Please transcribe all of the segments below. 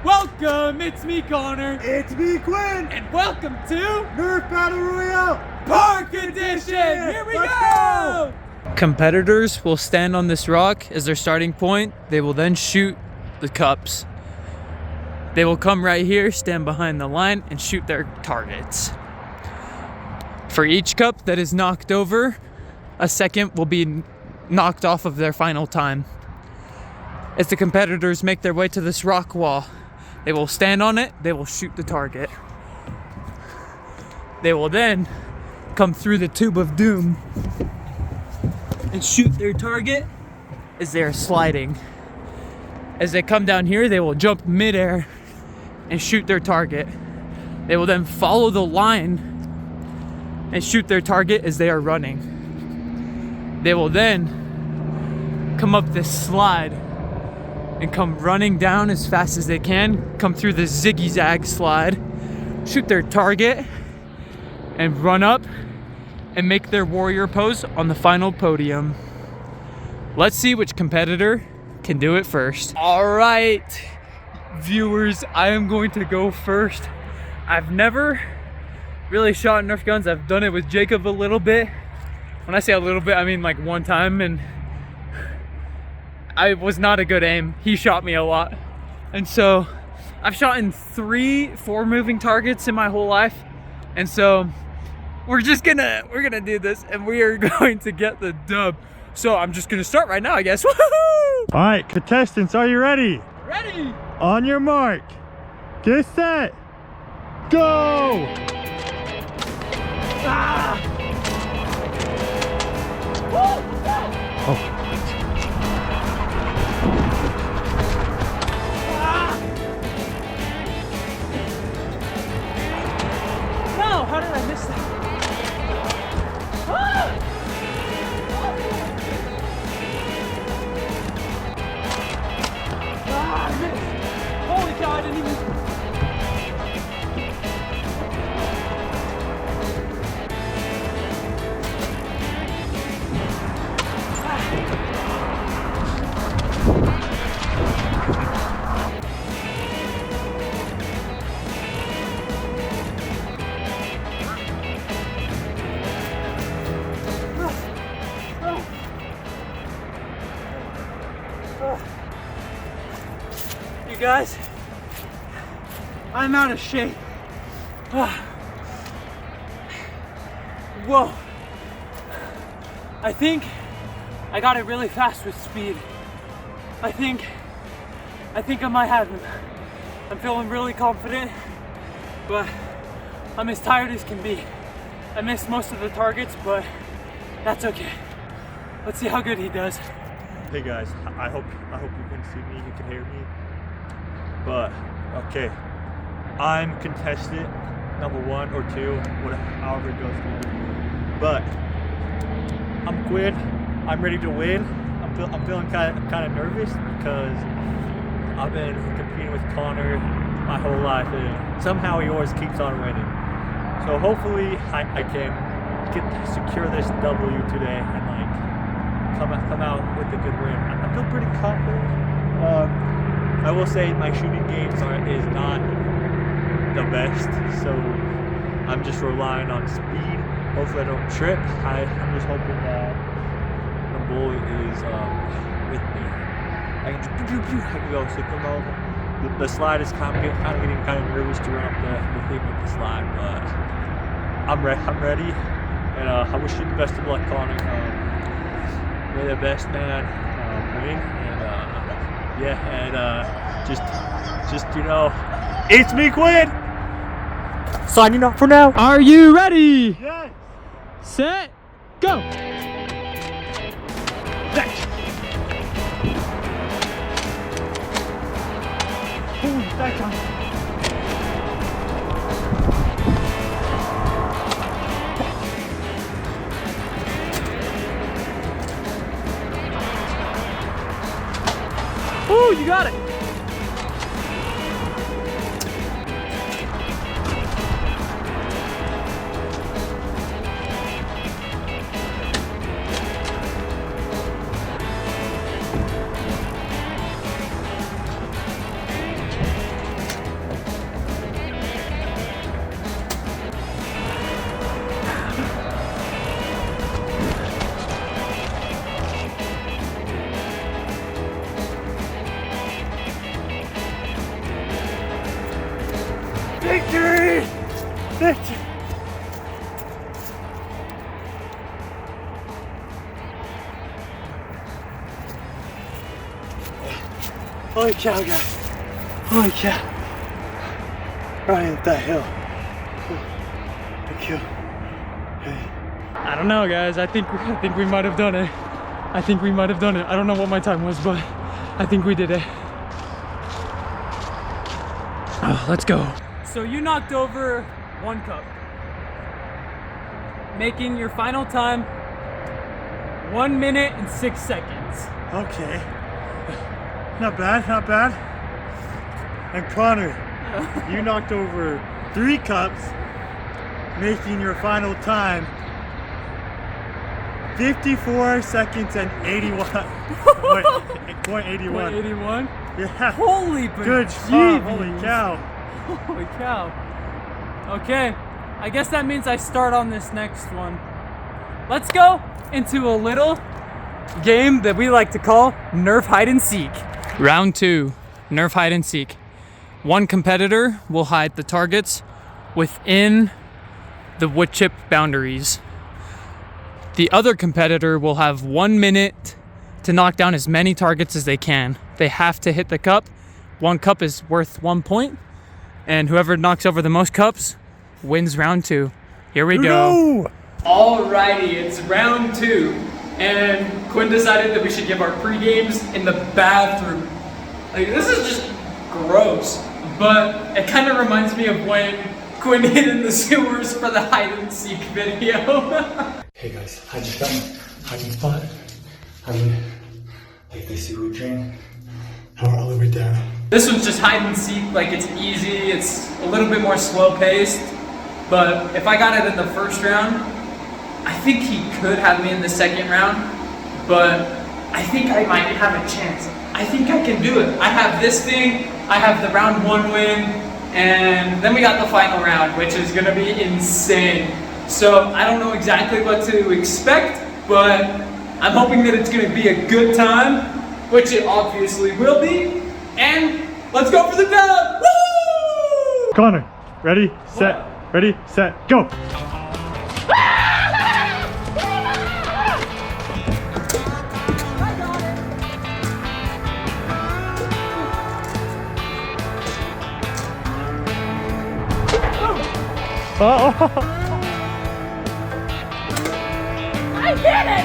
Welcome, it's me Konnor. It's me Quinn. And welcome to Nerf Battle Royale Park Edition. Here we go. Competitors will stand on this rock as their starting point. They will then shoot the cups. They will come right here, stand behind the line, and shoot their targets. For each cup that is knocked over, a second will be knocked off of their final time. As the competitors make their way to this rock wall, they will stand on it, they will shoot the target. They will then come through the tube of doom and shoot their target as they are sliding. As they come down here, they will jump midair and shoot their target. They will then follow the line and shoot their target as they are running. They will then come up this slide and come running down as fast as they can, come through the ziggy-zag slide, shoot their target, and run up and make their warrior pose on the final podium. Let's see which competitor can do it first. All right, viewers, I am going to go first. I've never really shot Nerf guns. I've done it with Jacob a little bit. When I say a little bit, I mean like one time, and I was not a good aim. He shot me a lot. And so I've shot in 3-4 moving targets in my whole life. And so we're gonna do this and we are going to get the dub. So I'm just gonna start right now, I guess. Woohoo! All right, contestants, are you ready? Ready! On your mark, get set, go! Ah! Oh. No, how did I miss that? Ah! Ah, I missed. Holy cow, I didn't even... You guys, I'm out of shape. Whoa. I think I got it really fast with speed. I think I might have him. I'm feeling really confident, but I'm as tired as can be. I missed most of the targets, but that's okay. Let's see how good he does. Hey guys, I hope you can see me, you can hear me. But okay, I'm contestant number 1 or 2, however it goes. But I'm Quinn. I'm ready to win. I'm feeling kind of nervous because I've been competing with Konnor my whole life, and somehow he always keeps on winning. So hopefully I can secure this W today and like come out with a good win. I feel pretty confident. I will say my shooting game is not the best, so I'm just relying on speed. Hopefully I don't trip. I'm just hoping that the bull is with me. I can go super low. The slide is kind of getting nervous to run up the thing with the slide, but I'm ready, and I wish you the best of luck, Konnor. May the best man win, and just you know, it's me, Quinn. Signing off for now. Are you ready? Yes. Set, go. That time. Ooh, you got it. 50. Holy cow, guys. Holy cow. Right up that hill. Thank you. Hey. I don't know, guys. I think we might have done it. I think we might have done it. I don't know what my time was, but I think we did it. Oh, let's go. So you knocked over 1 cup, making your final time 1 minute and 6 seconds. Okay. Not bad, not bad. And Konnor, you knocked over 3 cups, making your final time 54 seconds and 81. Wait, 0.81. 81? Yeah. Holy good bejeebies. job. Holy cow. Holy cow. Okay, I guess that means I start on this next one. Let's go into a little game that we like to call Nerf hide and seek. Round 2, Nerf hide and seek. One competitor will hide the targets within the wood chip boundaries. The other competitor will have 1 minute to knock down as many targets as they can. They have to hit the cup. 1 cup is worth 1 point, and whoever knocks over the most cups wins round 2. Here we go. Alrighty, it's round 2, and Quinn decided that we should give our pre-games in the bathroom. Like, this is just gross, but it kind of reminds me of when Quinn hid in the sewers for the hide and seek video. Hey guys, I just found my hiding spot. I mean, like this seaweed drain. Now we're all the way down. This one's just hide and seek, like it's easy, it's a little bit more slow paced, but if I got it in the first round, I think he could have me in the second round, but I think I might have a chance. I think I can do it. I have this thing, I have the round 1 win, and then we got the final round, which is gonna be insane. So I don't know exactly what to expect, but I'm hoping that it's gonna be a good time, which it obviously will be, and let's go for the dub! Woo! Konnor, ready, set, go! Oh! I did it!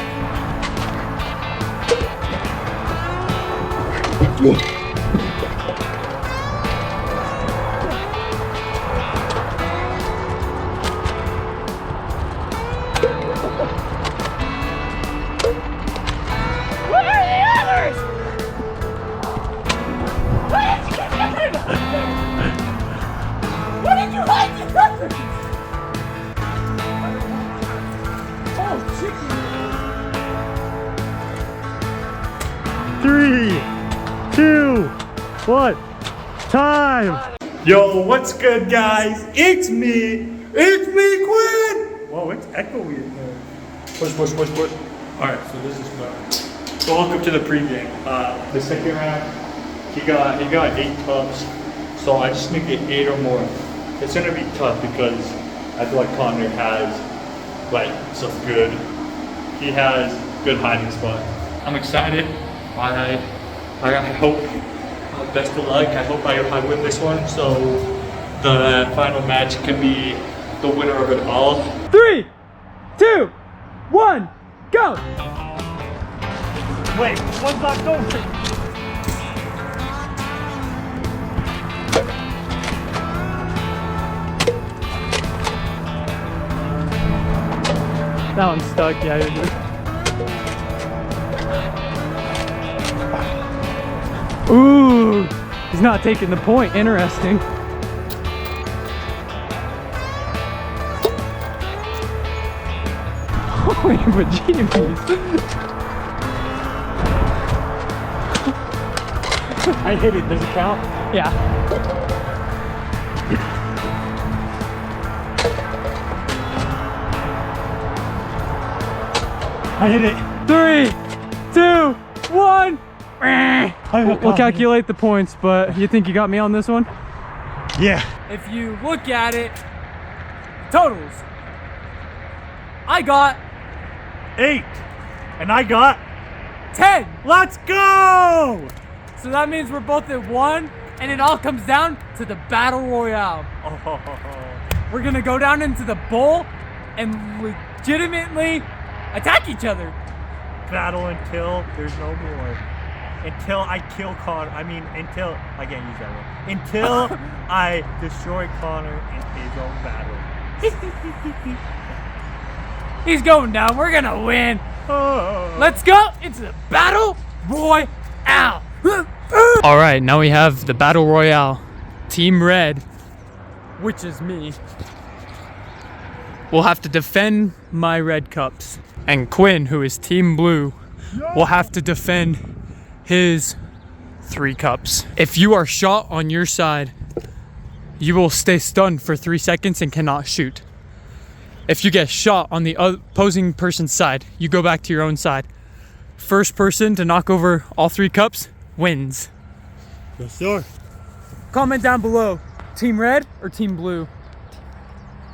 Where are the others? Why did you get rid of them? Why did you hide the others? Oh, chicken. 3, 2, 1, time! Yo, what's good, guys? It's me, Quinn! Whoa, it's echoey in there. Push. Alright, so this is fun. So welcome to the pregame. The second round, he got 8 cups, so I just make it 8 or more. It's gonna be tough because I feel like Konnor has he has good hiding spots. I'm excited. I hope, best of luck. I hope I win this one, so the final match can be the winner of it all. 3, 2, 1, go! Wait, one's not going. That one's stuck, yeah, you're good. Ooh, he's not taking the point, interesting. Holy bejeebies. I hit it, does it count? Yeah. I hit it. 3, 2, 1. We'll calculate the points, but you think you got me on this one? Yeah. If you look at it, Totals. I got 8. And I got 10. Let's go! So that means we're both at 1, and it all comes down to the Battle Royale. We're gonna go down into the bowl and legitimately attack each other. Battle until there's no more. Until I kill Connor. Until I can't use that word. Until I destroy Connor in his own battle. He's going down. We're gonna win. Let's go into the Battle Royale. All right, now we have the Battle Royale. Team Red, which is me, will have to defend my red cups. And Quinn, who is Team Blue, will have to defend his 3 cups. If you are shot on your side, you will stay stunned for 3 seconds and cannot shoot. If you get shot on the opposing person's side, you go back to your own side. First person to knock over all 3 cups wins. Yes, sir. Comment down below, Team Red or Team Blue?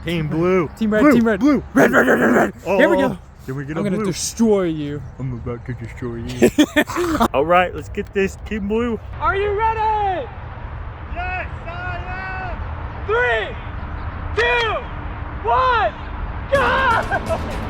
Team Blue. Team Red, Blue, Team Red. Blue. Red, red, red, red, red. Here we go. Here we get I'm gonna destroy you. I'm about to destroy you. All right, let's get this. Team Blue. Are you ready? Yes, I 3, 2, 1, go!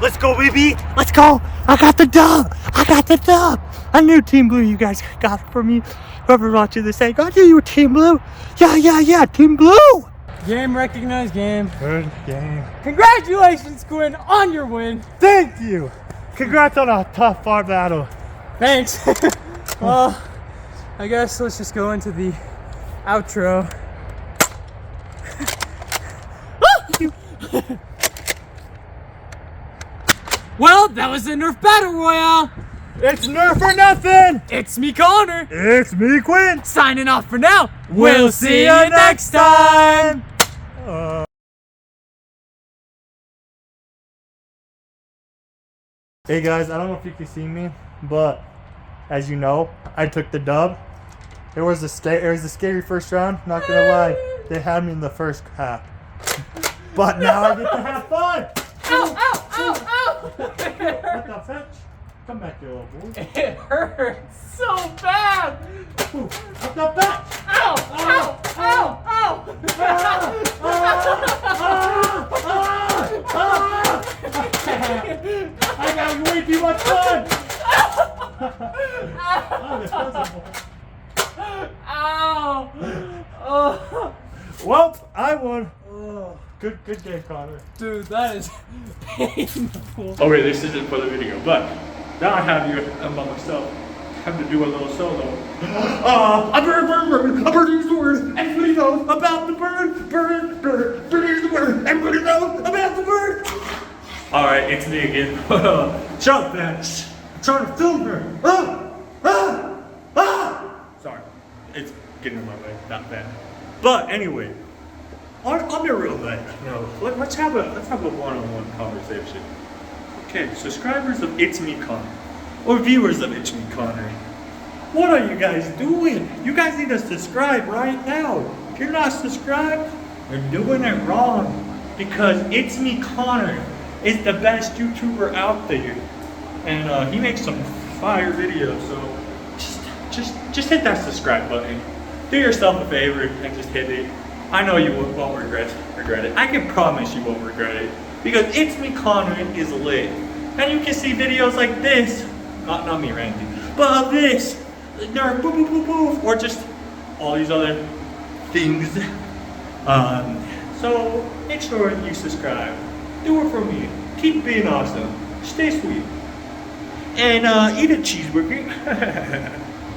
Let's go, baby. Let's go. I got the dub. I got the dub. I knew Team Blue you guys got it for me. Whoever watching this saying, I knew you were Team Blue. Yeah, Team Blue. Game recognized, game. Good game. Congratulations, Quinn, on your win. Thank you. Congrats on a tough far battle. Thanks. Well, I guess let's just go into the outro. Well, that was the Nerf Battle Royale. It's Nerf or nothing. It's me, Konnor. It's me, Quinn. Signing off for now. We'll see you next time. Hey guys, I don't know if you can see me, but as you know, I took the dub. It was a scary first round, not gonna lie. They had me in the first half. But now I get to have fun! Ow, ow, ow, ow! What the fetch? Come back here, little boy. It hurts so bad! What the fetch? Ow, ow, ow, ow! I got way too much fun! Ow! Oh. Well, I won. Good game, Konnor. Dude, that is painful. Okay, this isn't for the video, but now I have you by myself. I have to do a little solo. A bird is the word. Everybody knows about the bird is the word. Everybody knows about the bird. All right, it's me again. Shut up, man. I'm trying to film her. Sorry, it's getting in my way. Not bad. But anyway. I'll be real nice. No, let's have a one-on-one conversation. Okay, subscribers of It's Me Konnor, or viewers of It's Me Konnor, what are you guys doing? You guys need to subscribe right now. If you're not subscribed, you're doing it wrong. Because It's Me Konnor is the best YouTuber out there, and he makes some fire videos. So just hit that subscribe button. Do yourself a favor and just hit it. I know you won't regret it. I can promise you won't regret it. because It's Me Konnor is lit. And you can see videos like this, not me ranting, but of this, Nerf, boo boo boo boo, or just all these other things. So make sure you subscribe. Do it for me. Keep being awesome. Stay sweet. And eat a cheeseburger.